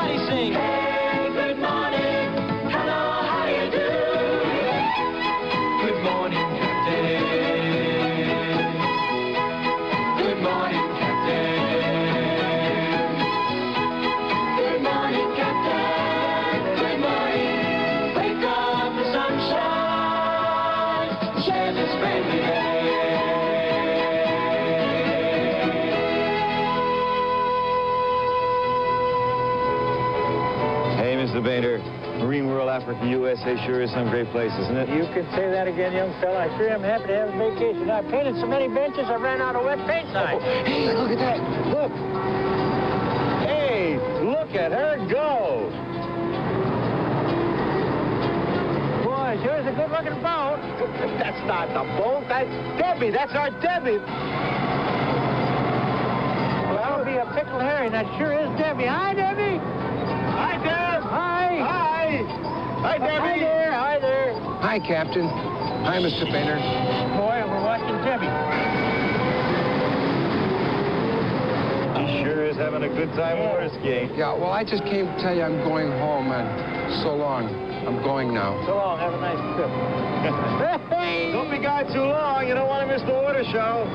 Everybody sing. Hey, good morning. Hello, how do you do? Good morning, Captain. Good morning, Captain. Good morning, Captain. Good morning. Wake up, the sunshine. Share this friendly day. Hey, Mr. Boehner, Marine World, Africa, USA sure is some great place, isn't it? You could say that again, young fella. I sure am happy to have a vacation. I painted so many benches, I ran out of wet paint signs. Hey, look at that. Look. Hey, look at her go. Boy, sure is a good-looking boat. That's not the boat. That's Debbie. That's our Debbie. Well, that'll be a pickle herring. That sure is Debbie. Hi, Debbie. Hi, Deb. Hi. Hi. Hi, Debbie. Hi there. Hi there. Hi, Captain. Hi, Mr. Boehner. Boy, we're watching Debbie. He sure is having a good time water skiing. Yeah, well, I just came to tell you I'm going home, and so long. I'm going now. So long. Have a nice trip. Hey. Don't be gone too long. You don't want to miss the water show.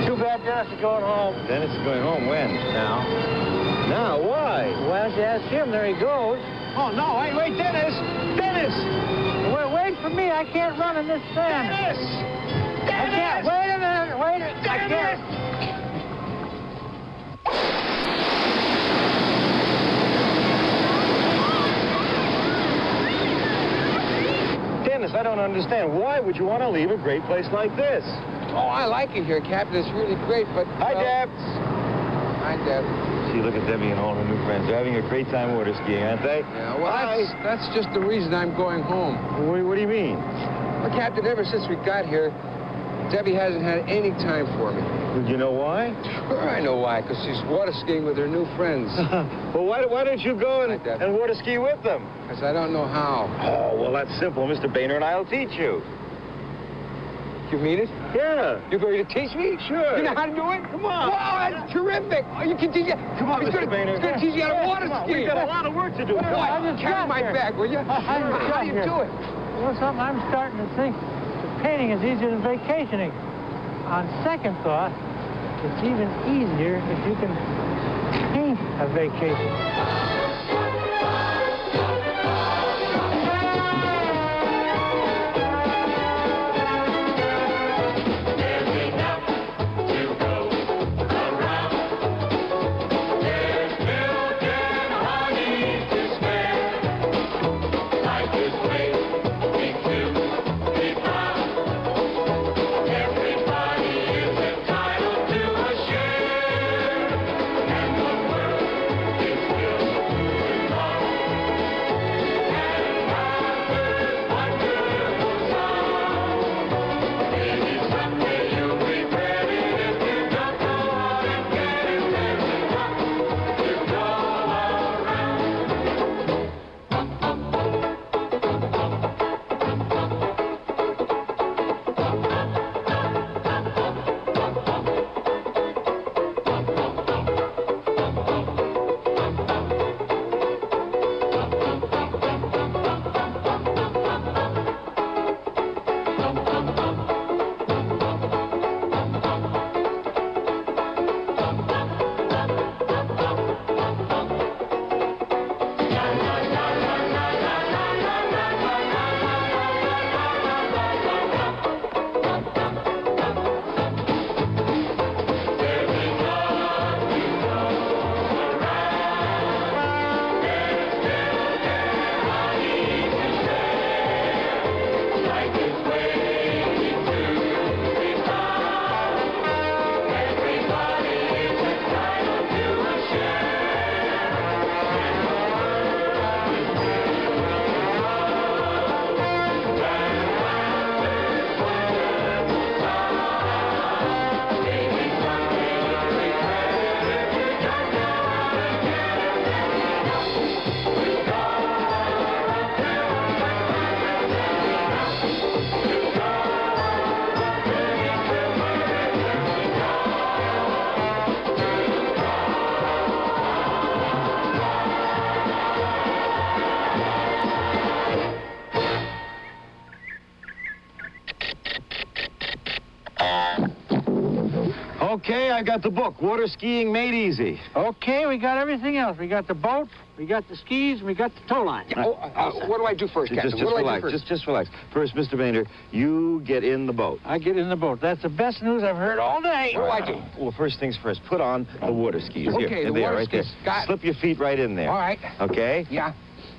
Too bad Dennis is going home. Dennis is going home when? Now. Now, why? Why don't you ask him? There he goes. Oh, no, wait, Dennis! Dennis! Wait for me. I can't run in this sand. Dennis! I can't. Wait a minute. Wait a minute. I can't. Dennis, I don't understand. Why would you want to leave a great place like this? Oh, I like it here, Captain. It's really great, but... Hi, Deb. Hi, Deb. See, look at Debbie and all her new friends. They're having a great time water skiing, aren't they? Yeah, well, Hi. that's just the reason I'm going home. What do you mean? Well, Captain, ever since we got here, Debbie hasn't had any time for me. Do you know why? Sure, I know why, because she's water skiing with her new friends. Well, why don't you go and water ski with them? Because I don't know how. Oh, well, that's simple. Mr. Boehner and I'll teach you. You mean it? Yeah. You're going to teach me? Sure. You know how to do it? Come on. Wow, that's terrific. Oh, you can teach you. Come on, He's Mr. Boehner. He's going to teach you how to water ski. We've got a lot of work to do. Boy, carry my bag, will you? How do you do it? Well, something I'm starting to think that painting is easier than vacationing. On second thought, it's even easier if you can paint a vacation. I've got the book, Water Skiing Made Easy. Okay, we got everything else. We got the boat, we got the skis, and we got the tow line. What do I do first, Captain? Just What do I relax. do first? Just relax. First, Mr. Boehner, you get in the boat. I get in the boat. That's the best news I've heard all day. What do I do? Well, first things first. Put on the water skis. Okay, Here, the there, water right skis. there. Got it. Slip your feet right in there. All right. Okay? Yeah.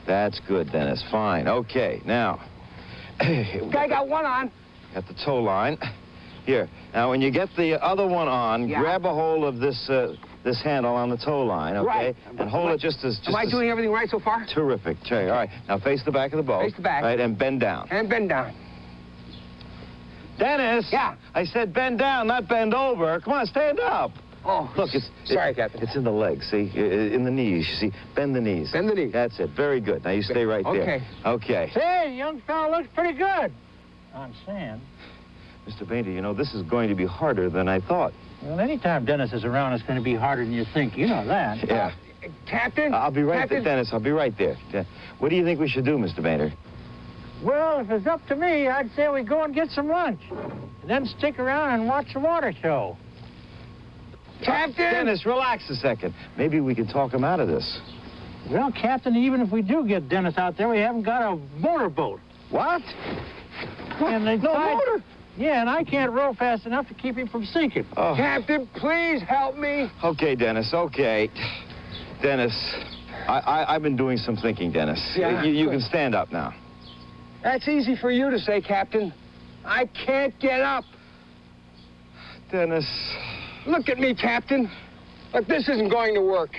That's good, Dennis. Fine. Okay, now. I got one on. Got the tow line. Here. Now, when you get the other one on, Yeah. grab a hold of this this handle on the tow line, okay? Right. And hold it just as... Am I doing everything right so far? Terrific. All right. Now, face the back of the boat. Face the back. Right, and bend down. And bend down. Dennis! Yeah? I said bend down, not bend over. Come on, stand up. Oh. Look, Sorry, Captain. It's in the legs, see? In the knees, you see? Bend the knees. Bend the knees. That's it. Very good. Now, you stay right there. Okay. Okay. Hey, the young fella looks pretty good. On sand. Mr. Boehner, you know, this is going to be harder than I thought. Well, anytime Dennis is around, it's going to be harder than you think. You know that. Yeah. Captain? I'll be right there, Captain? Dennis. I'll be right there. Yeah. What do you think we should do, Mr. Boehner? Well, if it's up to me, I'd say we go and get some lunch. And then stick around and watch the water show. Captain? Dennis, relax a second. Maybe we can talk him out of this. Well, Captain, even if we do get Dennis out there, we haven't got a motorboat. What? And they No motor? Yeah, and I can't row fast enough to keep him from sinking. Oh. Captain, please help me. Okay, Dennis, okay. Dennis, I've been doing some thinking, Dennis. Yeah, You good. can stand up now. That's easy for you to say, Captain. I can't get up. Dennis. Look at me, Captain. Look, this isn't going to work.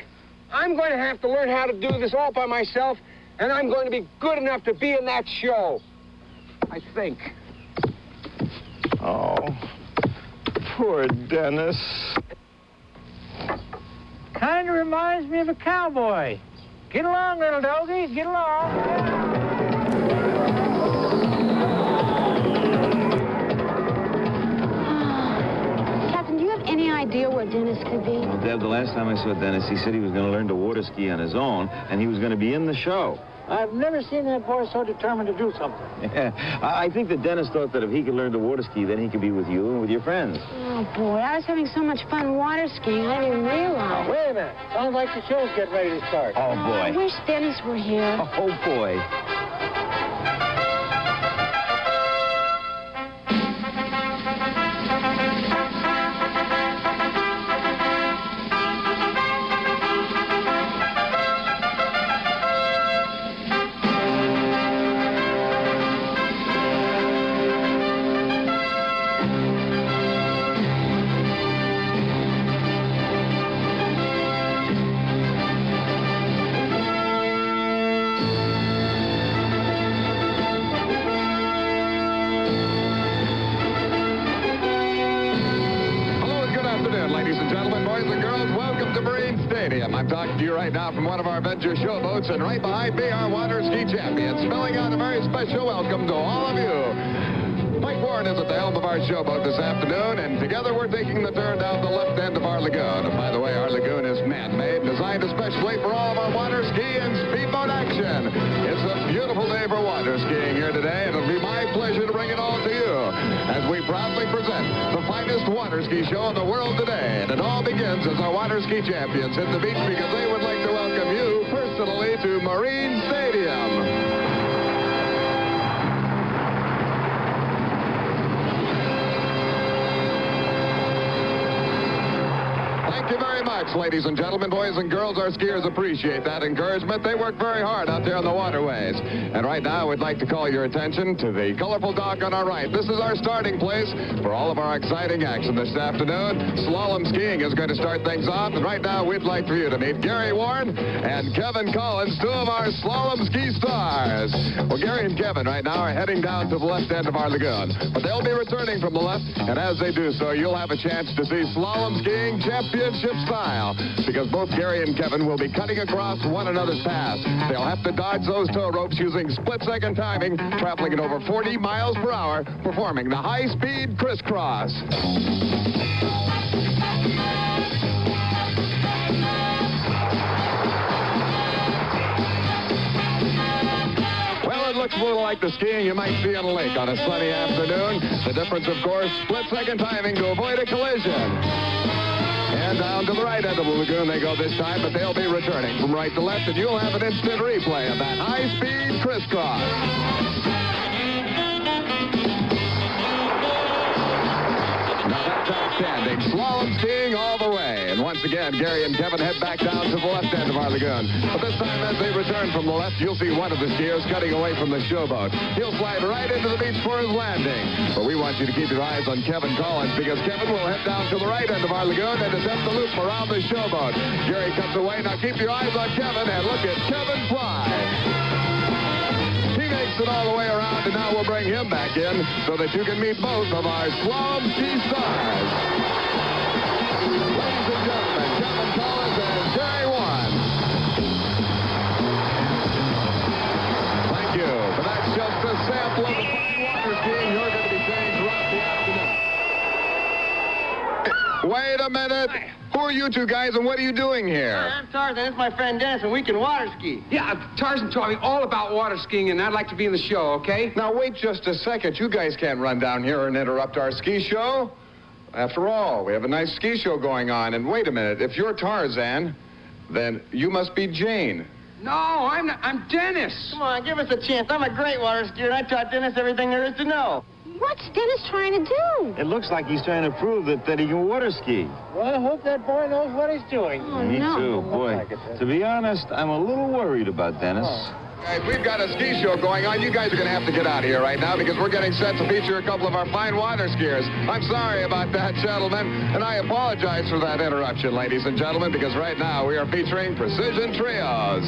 I'm going to have to learn how to do this all by myself, and I'm going to be good enough to be in that show. I think. Oh, poor Dennis. Kind of reminds me of a cowboy. Get along, little doggies, get along. Captain, do you have any idea where Dennis could be? Well, Deb, the last time I saw Dennis, he said he was going to learn to water ski on his own, and he was going to be in the show. I've never seen that boy so determined to do something. Yeah, I think that Dennis thought that if he could learn to water ski, then he could be with you and with your friends. Oh, boy, I was having so much fun water skiing, I didn't even realize. Wait a minute. Sounds like the show's getting ready to start. Oh, I boy. wish Dennis were here. Oh, boy. I'm talking to you right now from one of our venture showboats, and right behind me, our water ski champion, spelling out a very special welcome to all of you. Mike Warren is at the helm of our showboat this afternoon, and together we're taking the turn down the left end of our lagoon. And by the way, our lagoon is man-made, designed especially for all of our water ski and speedboat action. It's a beautiful day for water skiing here today, and it'll be my pleasure to bring it all to you as we proudly present the finest water ski show in the world today. And it all begins as our water ski champions hit the beach because they would like to welcome you personally to Marine Stadium. Thank you very much, ladies and gentlemen, boys and girls. Our skiers appreciate that encouragement. They work very hard out there on the waterways. And right now, we'd like to call your attention to the colorful dock on our right. This is our starting place for all of our exciting action this afternoon. Slalom skiing is going to start things off. And right now, we'd like for you to meet Gary Warren and Kevin Collins, two of our slalom ski stars. Well, Gary and Kevin right now are heading down to the left end of our lagoon. But they'll be returning from the left. And as they do so, you'll have a chance to see slalom skiing championship style, because both Gary and Kevin will be cutting across one another's path. They'll have to dodge those tow ropes using split-second timing, traveling at over 40 miles per hour, performing the high-speed crisscross. Well, it looks a little like the skiing you might see on a lake on a sunny afternoon. The difference, of course, split-second timing to avoid a collision. And down to the right end of the lagoon they go this time, but they'll be returning from right to left, and you'll have an instant replay of that high-speed crisscross. Outstanding. Slalom skiing all the way. And once again, Gary and Kevin head back down to the left end of our lagoon. But this time, as they return from the left, you'll see one of the skiers cutting away from the showboat. He'll slide right into the beach for his landing. But we want you to keep your eyes on Kevin Collins, because Kevin will head down to the right end of our lagoon and attempt the loop around the showboat. Gary cuts away. Now keep your eyes on Kevin, and look at Kevin fly. He makes it all the way around, and now we'll bring him back in so that you can meet both of our slalom ski stars. Ladies and gentlemen, Kevin Collins and Gary Warren. Thank you. But that's just a sample of the fine water skiing you're going to be seeing throughout the afternoon. Wait a minute. Who are you two guys, and what are you doing here? I'm Tarzan. This is my friend Dennis, and we can water ski. Yeah, Tarzan taught me all about water skiing, and I'd like to be in the show, okay? Now, wait just a second. You guys can't run down here and interrupt our ski show. After all, we have a nice ski show going on. And wait a minute, if you're Tarzan, then you must be Jane. No, I'm not. I'm Dennis. Come on, give us a chance. I'm a great water skier, and I taught Dennis everything there is to know. What's Dennis trying to do? It looks like he's trying to prove that he can water ski. Well, I hope that boy knows what he's doing. Oh, Me no. too, boy. To be honest, I'm a little worried about Dennis. Guys, we've got a ski show going on. You guys are going to have to get out of here right now, because we're getting set to feature a couple of our fine water skiers. I'm sorry about that, gentlemen, and I apologize for that interruption, ladies and gentlemen, because right now we are featuring Precision Trios.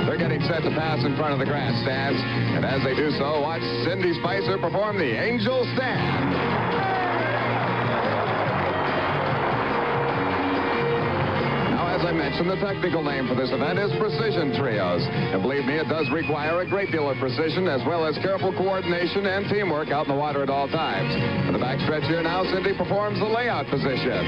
They're getting set to pass in front of the grandstands, and as they do so, watch Cindy Spicer perform the Angel Stand. As I mentioned, the technical name for this event is Precision Trios. And believe me, it does require a great deal of precision, as well as careful coordination and teamwork out in the water at all times. In the backstretch here now, Cindy performs the layout position.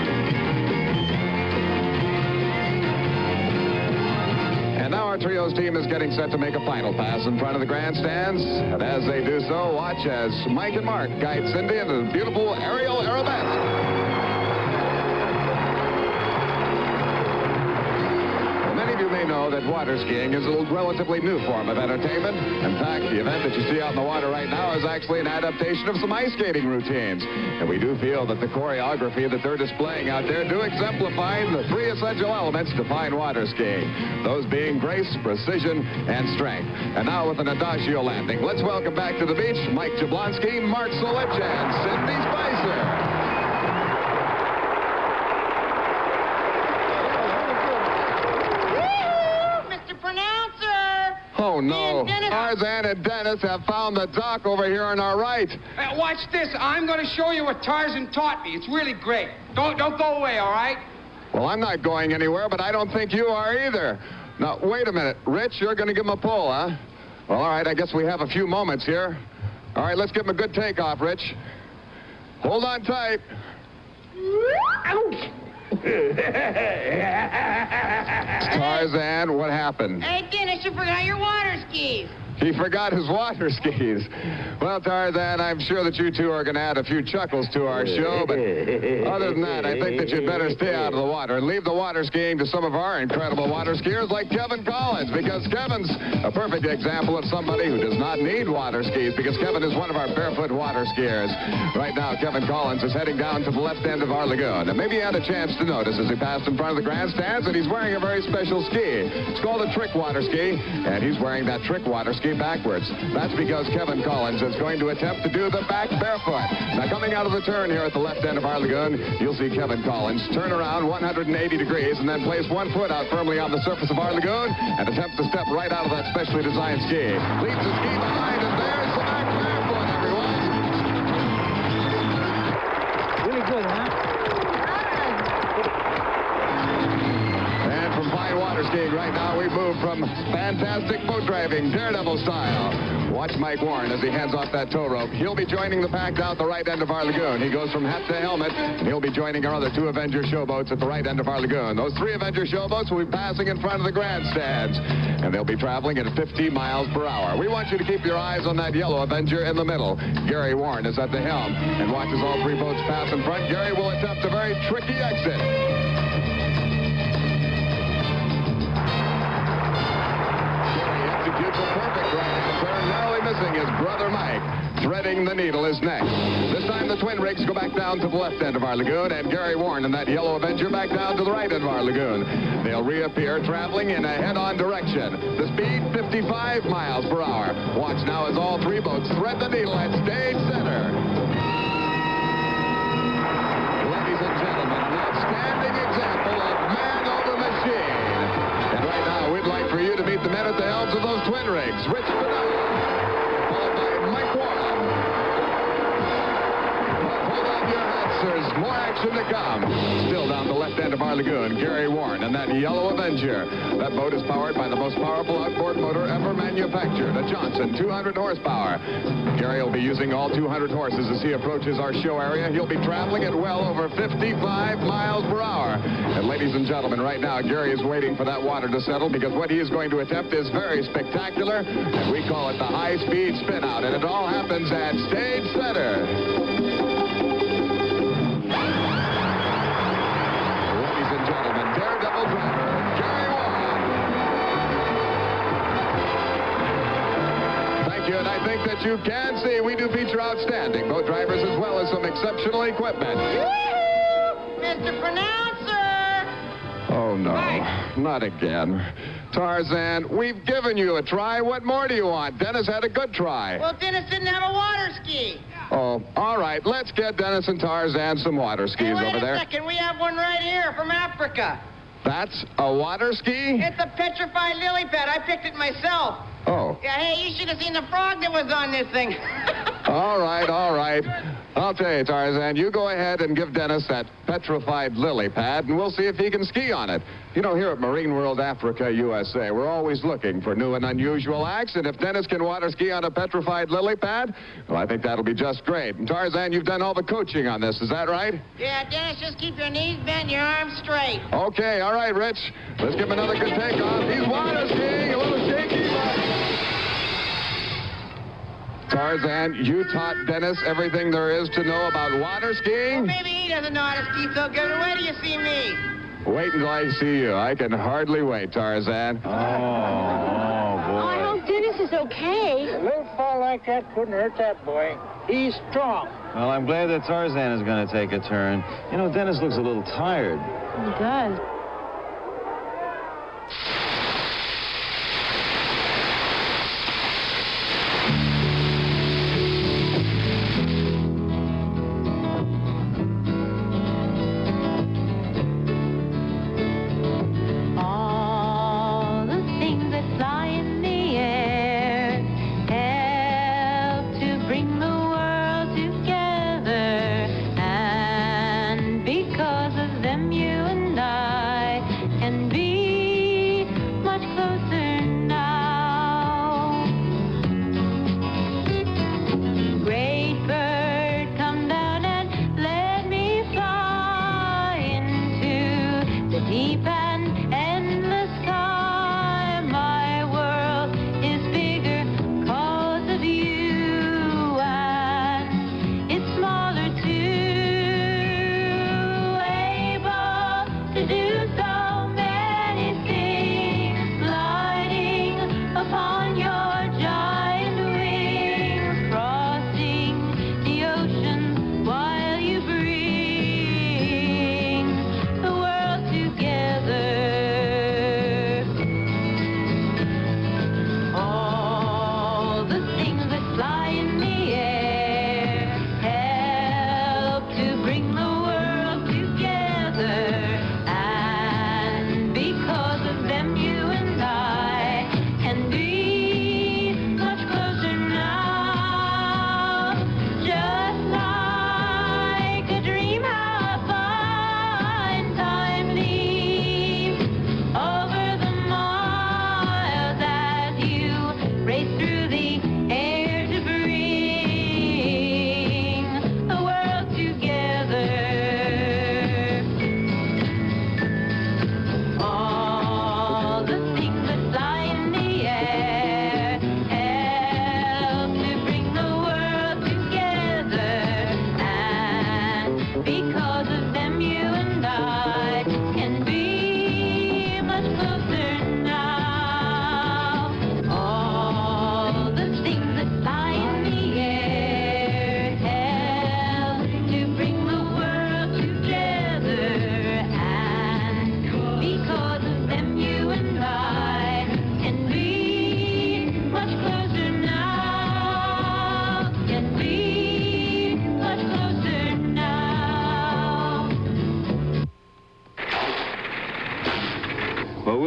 And now our Trios team is getting set to make a final pass in front of the grandstands. And as they do so, watch as Mike and Mark guide Cindy into the beautiful aerial arabesque. You may know that water skiing is a relatively new form of entertainment. In fact, the event that you see out in the water right now is actually an adaptation of some ice skating routines. And we do feel that the choreography that they're displaying out there do exemplify the three essential elements to fine water skiing. Those being grace, precision, and strength. And now with an adagio landing, let's welcome back to the beach Mike Jablonski, Mark Solich, and Cindy Spicer. Oh, no. Tarzan and Dennis have found the dock over here on our right. Watch this. I'm going to show you what Tarzan taught me. It's really great. Don't go away, all right? Well, I'm not going anywhere, but I don't think you are either. Now, wait a minute. Rich, you're going to give him a pull, huh? Well, all right. I guess we have a few moments here. All right, let's give him a good takeoff, Rich. Hold on tight. Ouch! Tarzan, what happened? Hey, Dennis, you forgot your water skis. He forgot his water skis. Well, Tarzan, I'm sure that you two are going to add a few chuckles to our show, but other than that, I think that you'd better stay out of the water and leave the water skiing to some of our incredible water skiers like Kevin Collins, because Kevin's a perfect example of somebody who does not need water skis, because Kevin is one of our barefoot water skiers. Right now, Kevin Collins is heading down to the left end of our lagoon, and maybe you had a chance to notice as he passed in front of the grandstands that he's wearing a very special ski. It's called a trick water ski, and he's wearing that trick water ski backwards. That's because Kevin Collins is going to attempt to do the back barefoot. Now, coming out of the turn here at the left end of our lagoon, you'll see Kevin Collins turn around 180 degrees and then place one foot out firmly on the surface of our lagoon and attempt to step right out of that specially designed ski. Leaves the ski behind, and there's the back barefoot, everyone. Really good, huh? And from fine water skiing right now, we move from fantastic boat driving, daredevil style. Watch Mike Warren as he hands off that tow rope. He'll be joining the pack down at the right end of our lagoon. He goes from hat to helmet, and he'll be joining our other two Avenger showboats at the right end of our lagoon. Those three Avenger showboats will be passing in front of the grandstands, and they'll be traveling at 50 miles per hour. We want you to keep your eyes on that yellow Avenger in the middle. Gary Warren is at the helm, and watch as all three boats pass in front. Gary will attempt a very tricky exit. Threading the Needle is next. This time the twin rigs go back down to the left end of our lagoon, and Gary Warren and that yellow Avenger back down to the right end of our lagoon. They'll reappear traveling in a head-on direction. The speed, 55 miles per hour. Watch now as all three boats thread the needle at stage center. Ladies and gentlemen, an outstanding example of man over machine. And right now, we'd like for you to meet the men at the helms of those twin rigs. Rich Bernal, followed by Mike Warren. Hold on your hats, there's more action to come. Still down the left end of our lagoon, Gary Warren and that yellow Avenger. That boat is powered by the most powerful outboard motor ever manufactured, a Johnson 200 horsepower. Gary will be using all 200 horses as he approaches our show area. He'll be traveling at well over 55 miles per hour. And ladies and gentlemen, right now, Gary is waiting for that water to settle because what he is going to attempt is very spectacular, and we call it the high-speed spin-out, and it all happens at stage center. Ladies and gentlemen, daredevil driver, Gary Warren. Thank you, and I think that you can see we do feature outstanding boat drivers as well as some exceptional equipment. Mr. Pronouncer! Oh, no. Right. Not again. Tarzan, we've given you a try. What more do you want? Dennis had a good try. Well, Dennis didn't have a water ski. Oh, all right. Let's get Dennis and Tarzan some water skis Hey, wait over a there. second. We have one right here from Africa. That's a water ski? It's a petrified lily pad. I picked it myself. Oh. Yeah, hey, you should have seen the frog that was on this thing. All right, all right. I'll tell you, Tarzan, you go ahead and give Dennis that petrified lily pad, and we'll see if he can ski on it. You know, here at Marine World Africa, USA, we're always looking for new and unusual acts, and if Dennis can water ski on a petrified lily pad, well, I think that'll be just great. And Tarzan, you've done all the coaching on this, is that right? Yeah, Dennis, just keep your knees bent and your arms straight. Okay, all right, Rich. Let's give him another good takeoff. He's water skiing, a little shaky, but... Tarzan, you taught Dennis everything there is to know about water skiing? Well, maybe he doesn't know how to ski so good. Wait till you see me. Wait until I see you. I can hardly wait, Tarzan. Oh, Oh, I boy. hope Dennis is okay. A little fall like that couldn't hurt that boy. He's strong. Well, I'm glad that Tarzan is going to take a turn. You know, Dennis looks a little tired. He does. All the things that fly in the air help to bring the world together, and because of them you and I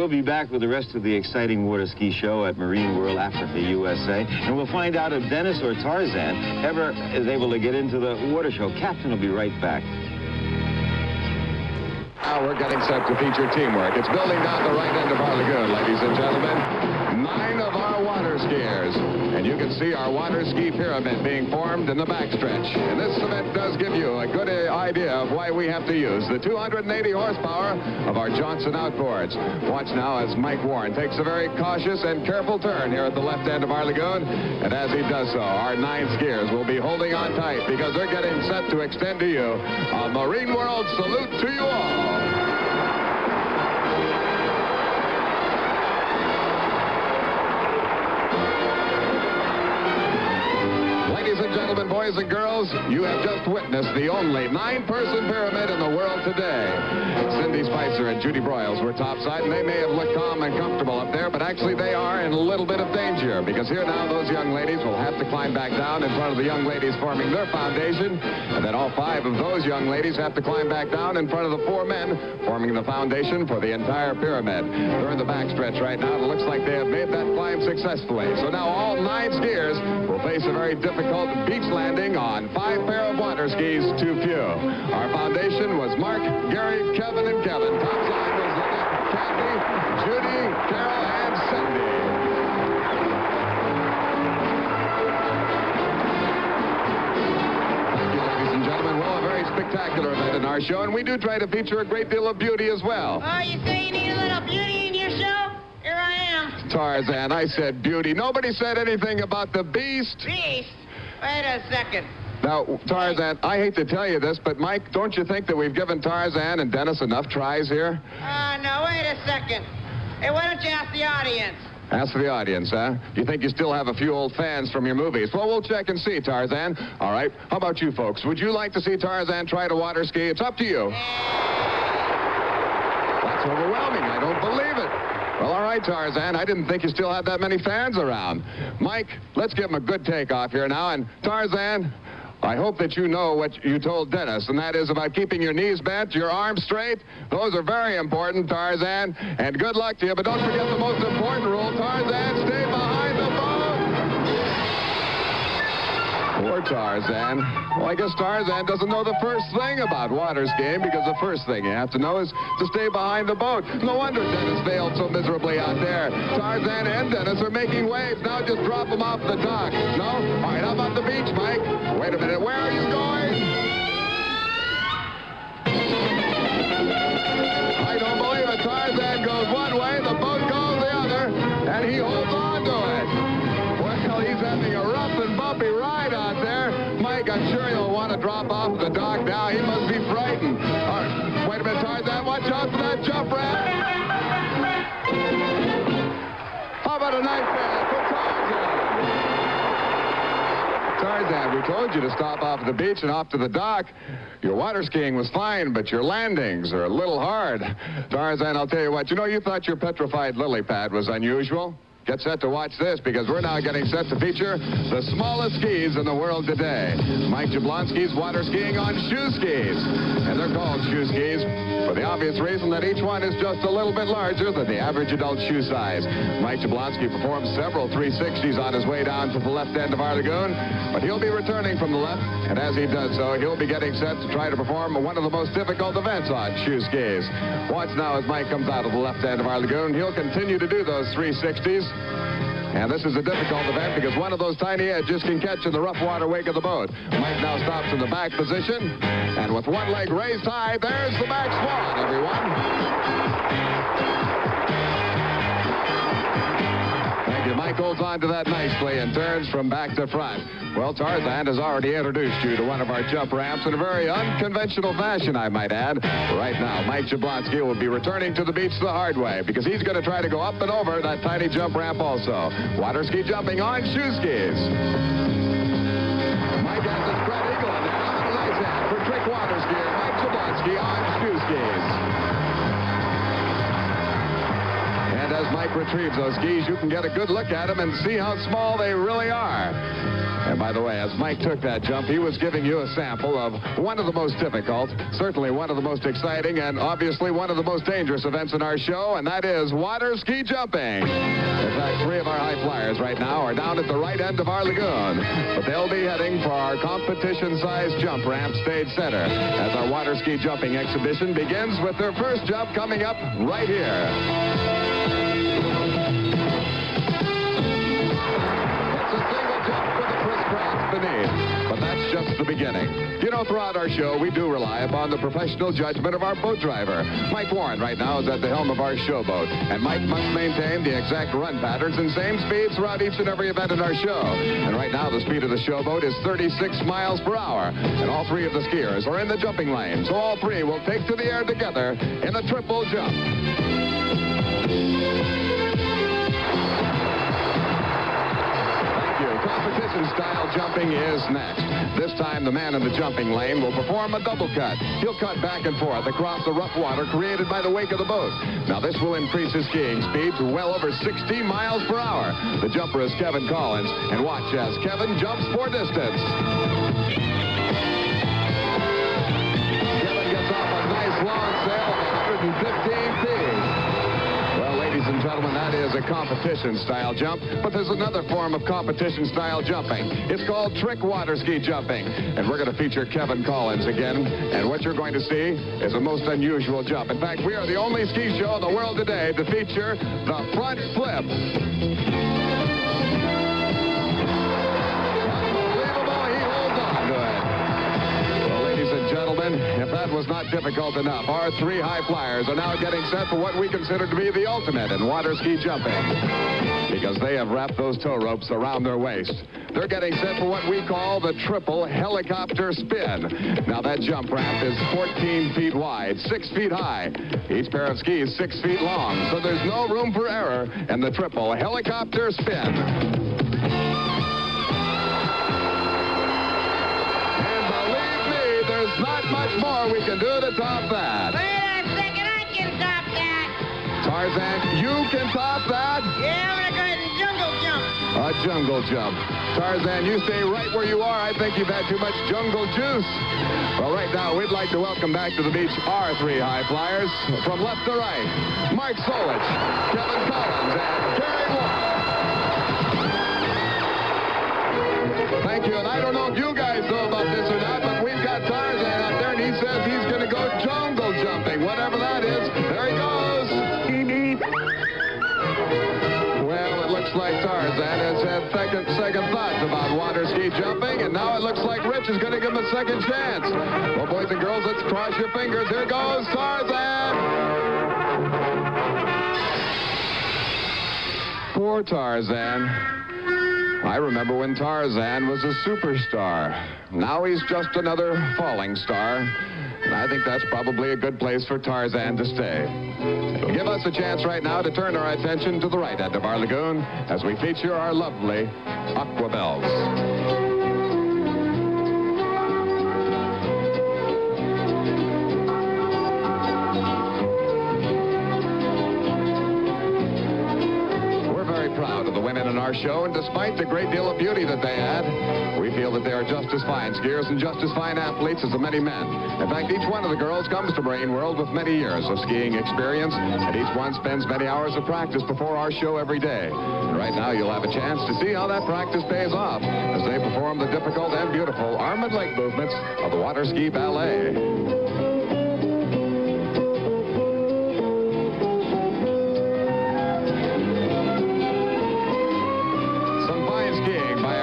we'll be back with the rest of the exciting water ski show at Marine World Africa, USA. And we'll find out if Dennis or Tarzan ever is able to get into the water show. Captain will be right back. Now we're getting set to feature teamwork. It's building down the right end of our lagoon, ladies and gentlemen. 9 of our water skiers. And you can see our water ski pyramid being formed in the backstretch. And this event does give you a good idea of why we have to use the 280 horsepower of our Johnson outboards. Watch now as Mike Warren takes a very cautious and careful turn here at the left end of our lagoon. And as he does so, our 9 skiers will be holding on tight because they're getting set to extend to you a Marine World salute to you all. Ladies and gentlemen, boys and girls, you have just witnessed the only 9-person pyramid in the world today. Cindy Spicer and Judy Broyles were topside, and they may have looked calm and comfortable up there, but actually they are in a little bit of danger, because here now those young ladies will have to climb back down in front of the young ladies forming their foundation, and then all 5 of those young ladies have to climb back down in front of the 4 men forming the foundation for the entire pyramid. They're in the backstretch right now. It looks like they have made that climb successfully. So now all 9 skiers will face a very difficult beach landing on 5 pair of water skis to few. Our foundation was Mark, Gary, Kevin, and Kevin. Topside was Lynette, Kathy, Judy, Carol, and Cindy. Thank you, ladies and gentlemen. Well, a very spectacular event in our show, and we do try to feature a great deal of beauty as well. Oh, you say you need a little beauty in your show? Here I am. Tarzan, I said beauty. Nobody said anything about the beast. Beast? Wait a second. Now, Tarzan, I hate to tell you this, but Mike, don't you think that we've given Tarzan and Dennis enough tries here? No, wait a second. Hey, why don't you ask the audience? Ask the audience, huh? You think you still have a few old fans from your movies? Well, we'll check and see, Tarzan. All right. How about you folks? Would you like to see Tarzan try to water ski? It's up to you. That's overwhelming. I don't believe it. Well, all right, Tarzan. I didn't think you still had that many fans around. Mike, let's give him a good takeoff here now. And Tarzan, I hope that you know what you told Dennis, and that is about keeping your knees bent, your arms straight. Those are very important, Tarzan. And good luck to you, but don't forget the most important rule, Tarzan. Stay behind the boat. Poor Tarzan. Well, I guess Tarzan doesn't know the first thing about water skiing, because the first thing you have to know is to stay behind the boat. No wonder Dennis failed so miserably out there. Tarzan and Dennis are making waves. Now just drop them off the dock. No? All right, how about the beach, Mike? Wait a minute. Where are you going? I don't believe it. Tarzan goes one way, the boat goes the other, and he holds on to it. Well, he's having a rough and bumpy ride out there. Mike, I'm sure he'll want to drop off the dock now. He must be frightened. All right, wait a minute, Tarzan. Watch out for that jump ramp. How about a nice pass for Tarzan? Tarzan, we told you to stop off the beach and off to the dock. Your water skiing was fine, but your landings are a little hard. Tarzan, I'll tell you what. You know, you thought your petrified lily pad was unusual? Get set to watch this, because we're now getting set to feature the smallest skis in the world today. Mike Jablonski's water skiing on shoe skis. And they're called shoe skis for the obvious reason that each one is just a little bit larger than the average adult shoe size. Mike Jablonski performed several 360s on his way down to the left end of our lagoon, but he'll be returning from the left, and as he does so, he'll be getting set to try to perform one of the most difficult events on shoe skis. Watch now as Mike comes out of the left end of our lagoon. He'll continue to do those 360s. And this is a difficult event because one of those tiny edges can catch in the rough water wake of the boat. Mike now stops in the back position, and with one leg raised high, there's the back swan, everyone. Thank you. Mike holds on to that nicely and turns from back to front. Well, Tarzan has already introduced you to one of our jump ramps in a very unconventional fashion, I might add. Right now, Mike Jablonski will be returning to the beach the hard way because he's going to try to go up and over that tiny jump ramp also. Water ski jumping on shoe skis. Mike has his spread eagle in there. How many legs have for trick water skier Mike Jablonski on shoe skis. And as Mike retrieves those skis, you can get a good look at them and see how small they really are. And by the way, as Mike took that jump, he was giving you a sample of one of the most difficult, certainly one of the most exciting, and obviously one of the most dangerous events in our show, and that is water ski jumping. In fact, 3 of our high flyers right now are down at the right end of our lagoon, but they'll be heading for our competition-sized jump ramp stage center as our water ski jumping exhibition begins with their first jump coming up right here. Beneath. But that's just the beginning. You know, throughout our show, we do rely upon the professional judgment of our boat driver. Mike Warren right now is at the helm of our showboat, and Mike must maintain the exact run patterns and same speed throughout each and every event in our show. And right now, the speed of the showboat is 36 miles per hour, and all 3 of the skiers are in the jumping lane, so all 3 will take to the air together in a triple jump. Competition-style jumping is next. This time, the man in the jumping lane will perform a double cut. He'll cut back and forth across the rough water created by the wake of the boat. Now, this will increase his skiing speed to well over 60 miles per hour. The jumper is Kevin Collins, and watch as Kevin jumps for distance. Kevin gets off a nice long sail of 115 feet. Well, ladies and gentlemen, that is a competition-style jump, but there's another form of competition-style jumping. It's called trick water ski jumping, and we're going to feature Kevin Collins again, and what you're going to see is a most unusual jump. In fact, we are the only ski show in the world today to feature the front flip. Unbelievable, he holds on to it. Well, ladies and gentlemen, if that was not difficult enough, our 3 high flyers are now getting set for what we consider to be the ultimate in water ski jumping, because they have wrapped those tow ropes around their waist. They're getting set for what we call the triple helicopter spin. Now, that jump ramp is 14 feet wide, 6 feet high. Each pair of skis 6 feet long, so there's no room for error in the triple helicopter spin. Not much more we can do to top that. Wait a second, I can top that. Tarzan, you can top that? Yeah, I'm gonna go ahead and jungle jump. A jungle jump. Tarzan, you stay right where you are. I think you've had too much jungle juice. Well, right now, we'd like to welcome back to the beach our 3 high flyers from left to right. Mike Solich, Kevin Collins, and Gary Warren. Thank you, and I don't know if you guys know about this or not, but we've got Tarzan out there, and he says he's going to go jungle jumping, whatever that is. There he goes. Well, it looks like Tarzan has had second thoughts about water ski jumping, and now it looks like Rich is going to give him a second chance. Well, boys and girls, let's cross your fingers. Here goes Tarzan. Poor Tarzan. I remember when Tarzan was a superstar. Now he's just another falling star. And I think that's probably a good place for Tarzan to stay. It'll give us a chance right now to turn our attention to the right end of our lagoon as we feature our lovely Aquabelles. In our show, and despite the great deal of beauty that they add, we feel that they are just as fine skiers and just as fine athletes as the many men. In fact, each one of the girls comes to Marine World with many years of skiing experience, and each one spends many hours of practice before our show every day. And right now, you'll have a chance to see how that practice pays off as they perform the difficult and beautiful arm and leg movements of the water ski ballet.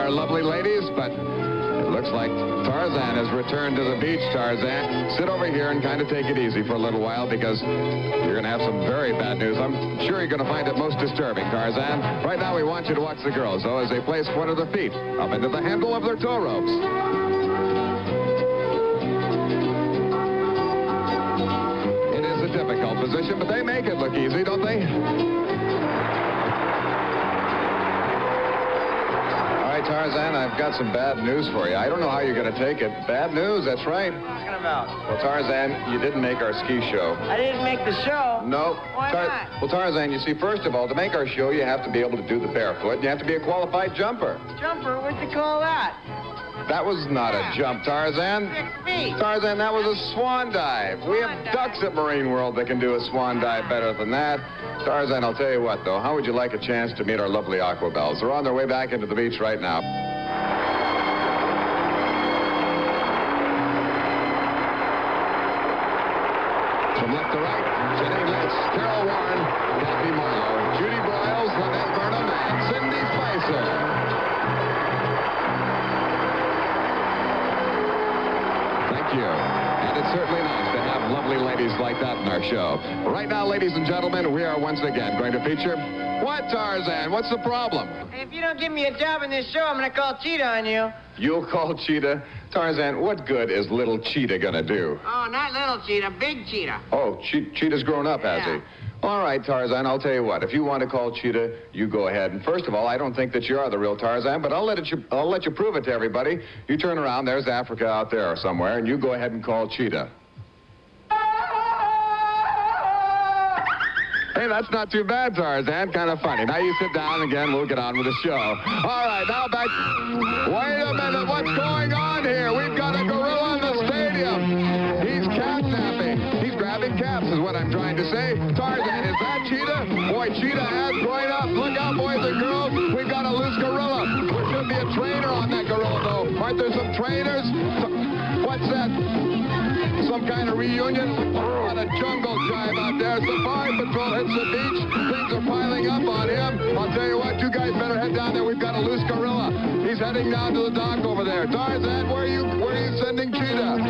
Lovely ladies, but it looks like Tarzan has returned to the beach. Tarzan, sit over here and kind of take it easy for a little while, because you're going to have some very bad news. I'm sure you're going to find it most disturbing, Tarzan. Right now, we want you to watch the girls, though, as they place one of their feet up into the handle of their tow ropes. It is a difficult position, but they make it look easy, don't they? Tarzan, I've got some bad news for you. I don't know how you're going to take it. Bad news, that's right. What are you talking about? Well, Tarzan, you didn't make our ski show. I didn't make the show. No. Why not? Well, Tarzan, you see, first of all, to make our show, you have to be able to do the barefoot, and you have to be a qualified jumper. Jumper? What'd you call that? That was not a jump, Tarzan. 6 feet. Tarzan, that was a swan dive. We have Swan dive. ducks at Marine World that can do a swan dive better than that. Tarzan, I'll tell you what, though. How would you like a chance to meet our lovely Aquabelles? They're on their way back into the beach right now. From left to right, Jenny Litz, Carol Warren, Kathy Marlowe, Judy Broyles, Lynette Burnham, and Cindy Spicer. Thank you. And it's certainly nice to have lovely ladies like that in our show. Right now, ladies and gentlemen, we are once again going to feature... What, Tarzan? What's the problem? Hey, if you don't give me a job in this show, I'm gonna call Cheetah on you. You'll call Cheetah? Tarzan, what good is little Cheetah gonna do? Oh, not little Cheetah, big Cheetah. Oh, Cheetah's grown up, has Yeah. he? All right, Tarzan, I'll tell you what. If you want to call Cheetah, you go ahead. And first of all, I don't think that you are the real Tarzan, but I'll let you prove it to everybody. You turn around, there's Africa out there somewhere, and you go ahead and call Cheetah. Hey, that's not too bad, Tarzan. Kind of funny. Now you sit down again. We'll get on with the show. All right, now back. Wait a minute. What's going on here? We've got a gorilla in the stadium. He's catnapping. He's grabbing caps is what I'm trying to say. Tarzan, is that Cheetah? Boy, Cheetah has grown up. Look out, boys and girls. We've got a loose gorilla. There should be a trainer on that gorilla, though. Aren't there some trainers? What's that? Some kind of reunion? On a jungle drive out there. Safari Patrol hits the beach. Things are piling up on him. I'll tell you what, you guys better head down there. We've got a loose gorilla. He's heading down to the dock over there. Tarzan, where are you sending Cheetah?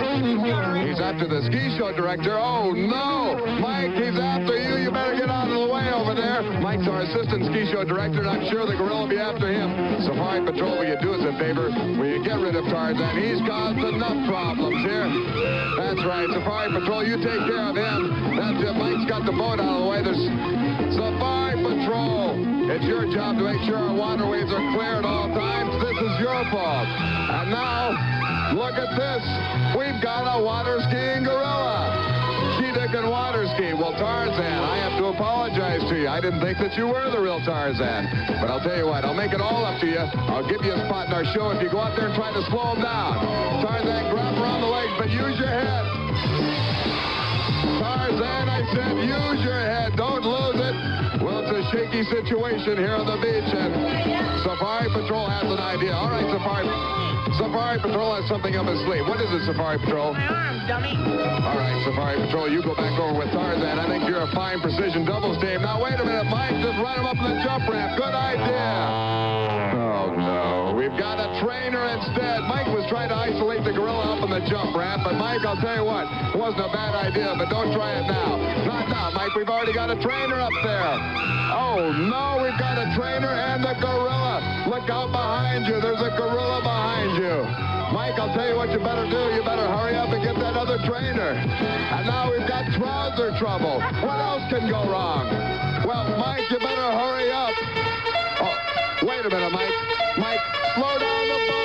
He's after the ski show director. Oh, no. Mike, he's after you. You better get out of the way over there. Mike's our assistant ski show director, and I'm sure the gorilla will be after him. Safari Patrol, will you do us a favor? Will you get rid of Tarzan? He's caused enough problems here. That's right. Safari Patrol, you take care of him. That's it. Mike's got the boat out of the way. There's Safari Patrol. It's your job to make sure our waterways are clear at all times. This is your fault. And now, look at this. We've got a water skiing gorilla. Cheetah can water ski. Well, Tarzan, I have to apologize to you. I didn't think that you were the real Tarzan. But I'll tell you what, I'll make it all up to you. I'll give you a spot in our show if you go out there and try to slow him down. Tarzan, grab around the legs, but use your head. Tarzan, I said use your head. Don't lose it. Well, it's a shaky situation here on the beach, and Safari Patrol has an idea. All right, Safari Patrol has something up his sleeve. What is it, Safari Patrol? My arm, dummy. All right, Safari Patrol, you go back over with Tarzan. I think you're a fine precision doubles team. Now, wait a minute, Mike, just run him up in the jump ramp. Good idea. Oh, no. We've got a trainer instead. Mike was trying to isolate the gorilla up on the jump ramp, but Mike, I'll tell you what, it wasn't a bad idea, but don't try it now. Not now, Mike. We've already got a trainer up there. Oh, no, we've got a trainer and the gorilla. Look out behind you. There's a gorilla behind you. Mike, I'll tell you what you better do. You better hurry up and get that other trainer. And now we've got trouser trouble. What else can go wrong? Well, Mike, you better hurry up. Oh, wait a minute, Mike. Mike, slow down the boat.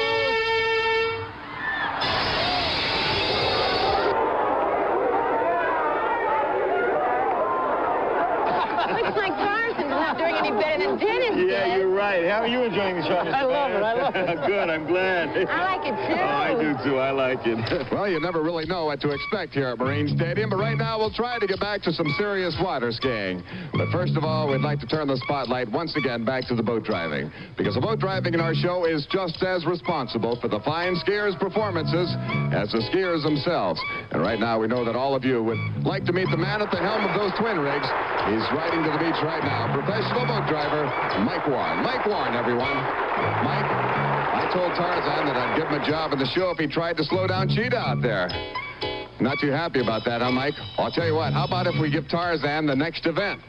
Looks like Tarzan's not doing any better than Dennis did. Yeah, you're right. How are you enjoying the show? I love it. Good, I'm glad. I like it, too. Oh, I do, too. I like it. Well, you never really know what to expect here at Marine Stadium, but right now we'll try to get back to some serious water skiing. But first of all, we'd like to turn the spotlight once again back to the boat driving, because the boat driving in our show is just as responsible for the fine skiers' performances as the skiers themselves. And right now we know that all of you would like to meet the man at the helm of those twin rigs. He's riding to the beach right now, professional boat driver, Mike Warren. Mike Warren, everyone. Mike, I told Tarzan that I'd give him a job in the show if he tried to slow down Cheetah out there. Not too happy about that, huh, Mike? I'll tell you what, how about if we give Tarzan the next event?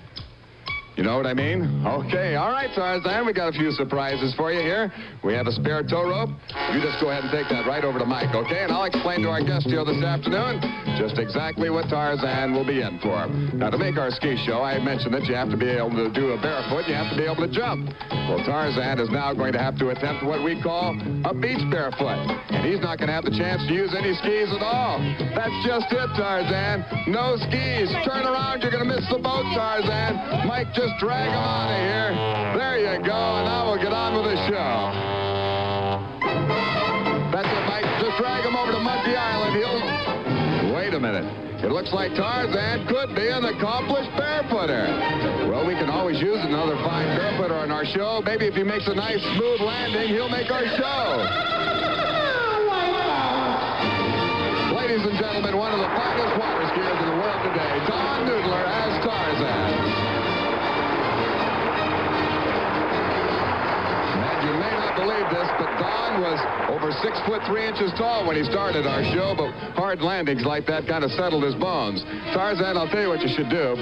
You know what I mean? Okay, all right, Tarzan, we got a few surprises for you here. We have a spare tow rope. You just go ahead and take that right over to Mike, okay? And I'll explain to our guest here this afternoon just exactly what Tarzan will be in for. Now, to make our ski show, I mentioned that you have to be able to do a barefoot, you have to be able to jump. Well, Tarzan is now going to have to attempt what we call a beach barefoot. And he's not going to have the chance to use any skis at all. That's just it, Tarzan. No skis. Turn around, you're going to miss the boat, Tarzan. Mike, just drag him out of here. There you go, and now we'll get on with the show. That's it, Mike. Just drag him over to Monkey Island. Wait a minute. It looks like Tarzan could be an accomplished barefooter. Well, we can always use another fine barefooter on our show. Maybe if he makes a nice, smooth landing, he'll make our show. Ladies and gentlemen, one of the finest water skiers in the world today, Don Noodler as Tarzan. You may not believe this, but Don was over 6'3" tall when he started our show, but hard landings like that kind of settled his bones. Tarzan, I'll tell you what you should do.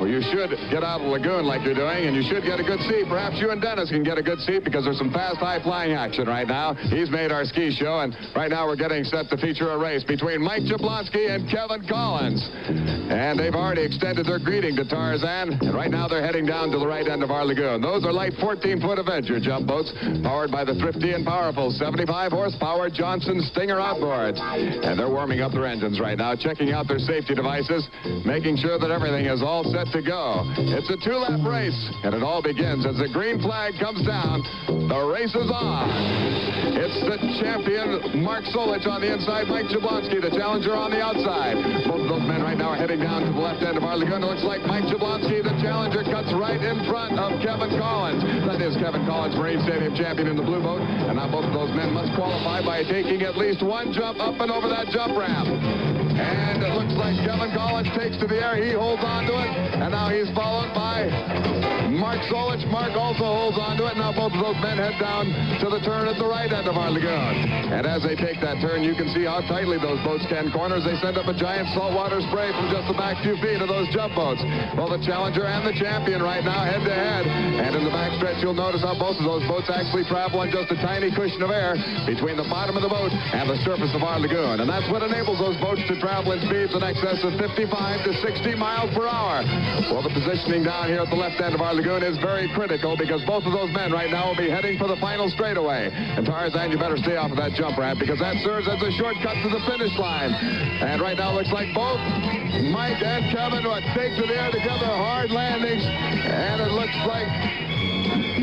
Well, you should get out of the lagoon like you're doing, and you should get a good seat. Perhaps you and Dennis can get a good seat because there's some fast, high-flying action right now. He's made our ski show, and right now we're getting set to feature a race between Mike Jablonski and Kevin Collins. And they've already extended their greeting to Tarzan, and right now they're heading down to the right end of our lagoon. Those are light 14-foot adventure jump boats powered by the thrifty and powerful 75-horsepower Johnson Stinger outboards. And they're warming up their engines right now, checking out their safety devices, making sure that everything is all set to go. It's a 2-lap race, and it all begins as the green flag comes down. The race is on. It's the champion, Mark Solich, on the inside, Mike Jablonski, the challenger, on the outside. Both of those men right now are heading down to the left end of our lagoon. It looks like Mike Jablonski, the challenger, cuts right in front of Kevin Collins. That is Kevin Collins, Marine Stadium champion in the blue boat. And now both of those men must qualify by taking at least one jump up and over that jump ramp. And it looks like Kevin Collins takes to the air. He holds on to it. And now he's followed by Mark Solich. Mark also holds on to it. Now both of those men head down to the turn at the right end of our lagoon. And as they take that turn, you can see how tightly those boats can corner as they send up a giant saltwater spray from just the back few feet of those jump boats. Well, the challenger and the champion right now head to head. And in the backstretch, you'll notice how both of those boats actually travel on just a tiny cushion of air between the bottom of the boat and the surface of our lagoon. And that's what enables those boats to travel in speeds in excess of 55 to 60 miles per hour. Well, the positioning down here at the left end of our lagoon is very critical because both of those men right now will be heading for the final straightaway. And Tarzan, you better stay off of that jump ramp because that serves as a shortcut to the finish line. And right now it looks like both Mike and Kevin will take to the air together, hard landings. And it looks like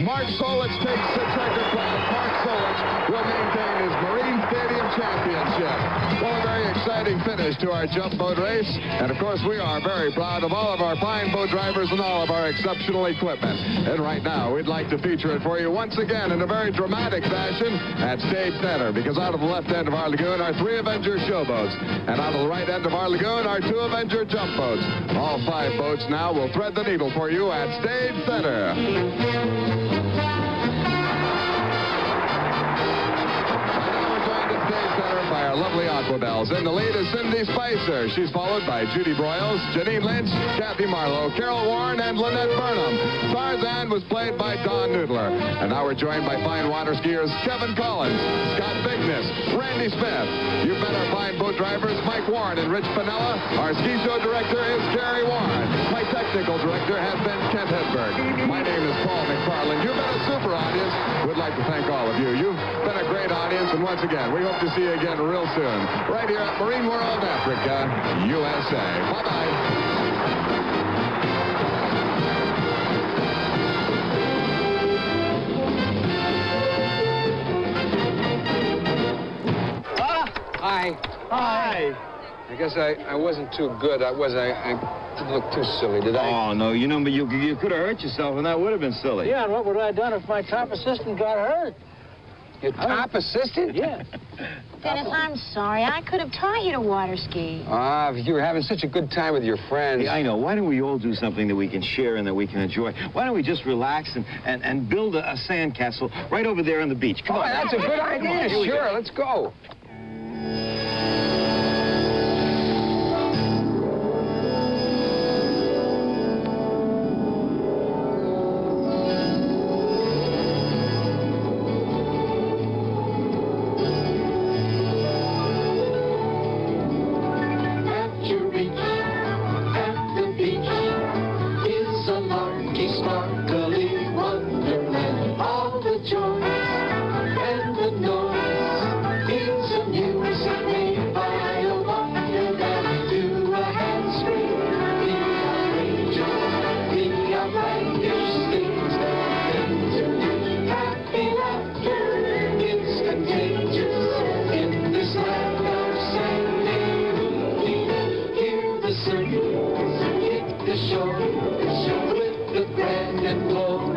Mark Solich takes the second place. Mark Solich will maintain his Marine Stadium championship. Well, a very exciting finish to our jump boat race. And, of course, we are very proud of all of our fine boat drivers and all of our exceptional equipment. And right now, we'd like to feature it for you once again in a very dramatic fashion at Stage Center, because out of the left end of our lagoon are 3 Avenger showboats. And out of the right end of our lagoon are 2 Avenger jump boats. All 5 boats now will thread the needle for you at Stage Center. By our lovely Aquabelles. In the lead is Cindy Spicer. She's followed by Judy Broyles, Janine Lynch, Kathy Marlowe, Carol Warren, and Lynette Burnham. Tarzan was played by Don Noodler. And now we're joined by fine water skiers Kevin Collins, Scott Bigness, Randy Smith. You've met our fine boat drivers Mike Warren and Rich Pinella. Our ski show director is Gary Warren. My technical director has been Kent Hedberg. My name is Paul McFarland. You've been a super audience. We'd like to thank all of you. You've been a great audience, and once again, we hope to see you again real soon, right here at Marine World Africa, USA. Bye-bye. Hi. Hi. I guess I wasn't too good. I didn't look too silly, did I? Oh, no, you know, but you could have hurt yourself, and that would have been silly. Yeah, and what would I have done if my top assistant got hurt? Your top assistant? Yeah. Dennis, I'm sorry. I could have taught you to water ski. You were having such a good time with your friends. Hey, I know. Why don't we all do something that we can share and that we can enjoy? Why don't we just relax and build a sandcastle right over there on the beach? Come on. That's a good idea. Sure, let's go.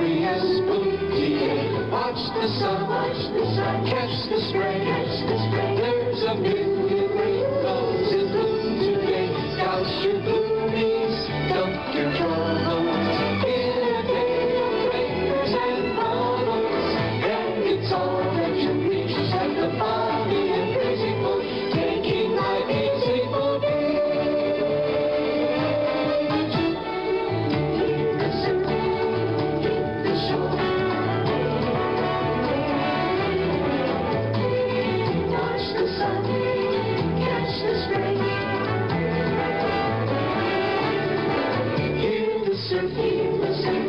glorious puppeteer. Watch the sun, catch the spray. There's a million rainbows in bloom today. Douse your bloomies, dump your troubles in a day of rainbows and bubbles. And it's all that you reach at the Bobby and Crazy Boat, taking life easy for me.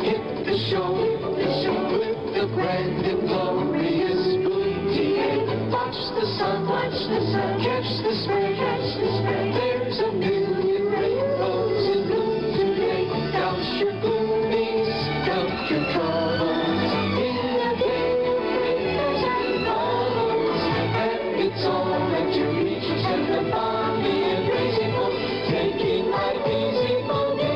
Hit the show with the grand and glorious booty. Watch the sun, catch the spray. There's a million rainbows in bloom today. Douse your gloomies, dump your troubles in a day of rainbows and bubbles. And it's all that you reach at the Bobby and Crazy Boat, taking life easy for me.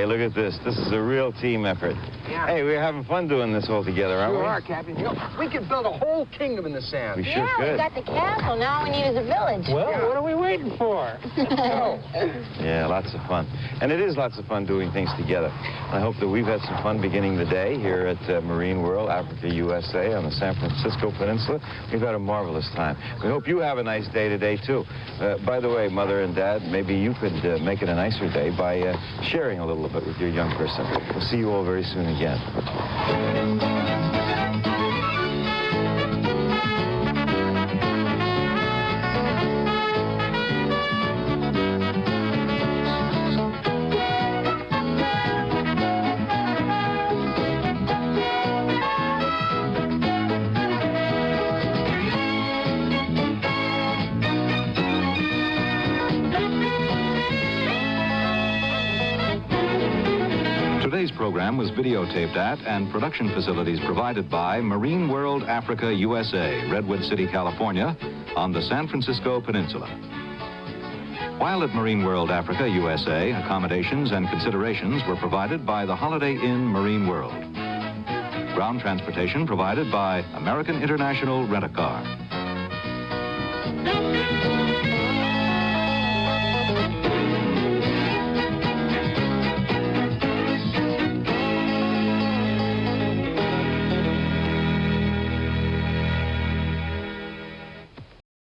look at this. This is a real team effort. Yeah. Hey, we're having fun doing this all together, aren't You we? are, Captain. You know, we could build a whole kingdom in the sand. We sure Yeah, could. we got the castle. Now all we need is a village. Well, what are we waiting for? Oh. Yeah, lots of fun. And it is lots of fun doing things together. I hope that we've had some fun beginning the day here at Marine World, Africa, USA, on the San Francisco Peninsula. We've had a marvelous time. We hope you have a nice day today, too. By the way, Mother and Dad, maybe you could make it a nicer day by sharing a little bit with your young person. We'll see you all very soon again. Today's program was videotaped at and production facilities provided by Marine World Africa USA, Redwood City, California, on the San Francisco Peninsula. While at Marine World Africa USA, accommodations and considerations were provided by the Holiday Inn Marine World. Ground transportation provided by American International Rent-A-Car.